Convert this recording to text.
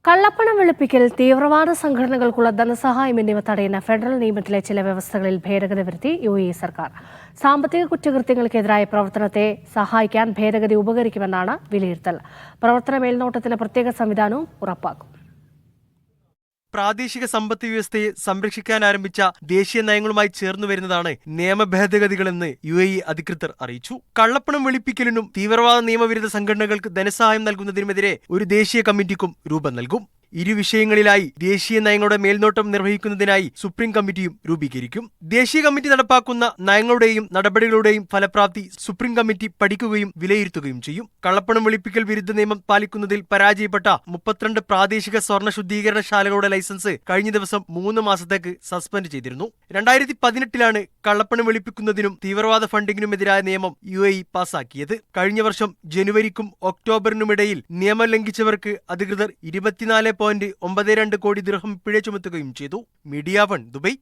കള്ളപ്പണം വെളുപ്പിക്കൽ, തീവ്രവാദ സംഘടനകൾക്കുള്ള ധനസഹായം എന്നിവ തടയുന്ന ഫെഡറൽ നിയമത്തിലെ ചില വ്യവസ്ഥകളിൽ ഭേദഗതി വരുത്തി UAE സർക്കാർ. സാമ്പത്തിക കുറ്റകൃത്യങ്ങൾക്കെതിരായ പ്രവർത്തനത്തെ സഹായിക്കാൻ ഭേദഗതി ഉപകരിക്കുമെന്നാണ് വിലയിരുത്തൽ. പ്രവർത്തന മേൽനോട്ടത്തിന് പ്രത്യേക സംവിധാനവും ഉറപ്പാക്കും. പ്രാദേശിക സമ്പദ് വ്യവസ്ഥയെ സംരക്ഷിക്കാൻ ആരംഭിച്ച ദേശീയ നയങ്ങളുമായി ചേർന്നു വരുന്നതാണ് നിയമ ഭേദഗതികളെന്ന് UAE അധികൃതർ അറിയിച്ചു. കള്ളപ്പണം വെളുപ്പിക്കലിനും തീവ്രവാദ നിയമവിരുദ്ധ സംഘടനകൾക്ക് ധനസഹായം നൽകുന്നതിനുമെതിരെ ഒരു ദേശീയ കമ്മിറ്റിക്കും രൂപം നൽകും. ഇരു വിഷയങ്ങളിലായി ദേശീയ നയങ്ങളുടെ മേൽനോട്ടം നിർവഹിക്കുന്നതിനായി സുപ്രീം കമ്മിറ്റിയും രൂപീകരിക്കും. ദേശീയ കമ്മിറ്റി നടപ്പാക്കുന്ന നയങ്ങളുടെയും നടപടികളുടെയും ഫലപ്രാപ്തി സുപ്രീം കമ്മിറ്റി പഠിക്കുകയും വിലയിരുത്തുകയും ചെയ്യും. കള്ളപ്പണം വെളുപ്പിക്കൽ വിരുദ്ധ നിയമം പാലിക്കുന്നതിൽ പരാജയപ്പെട്ട 32 പ്രാദേശിക സ്വർണ്ണ ശുദ്ധീകരണശാലകളുടെ ലൈസൻസ് കഴിഞ്ഞ ദിവസം 3 മാസത്തേക്ക് സസ്പെൻഡ് ചെയ്തിരുന്നു. 2018 കള്ളപ്പണം വെളുപ്പിക്കുന്നതിനും തീവ്രവാദ ഫണ്ടിങ്ങിനുമെതിരായ നിയമം UAE പാസാക്കിയത്. കഴിഞ്ഞ വർഷം ജനുവരിക്കും ഒക്ടോബറിനുമിടയിൽ നിയമം ലംഘിച്ചവർക്ക് അധികൃതർ 24.92 കോടി ദിർഹം പിഴ ചുമത്തുകയും ചെയ്തു. Media 1 Dubai.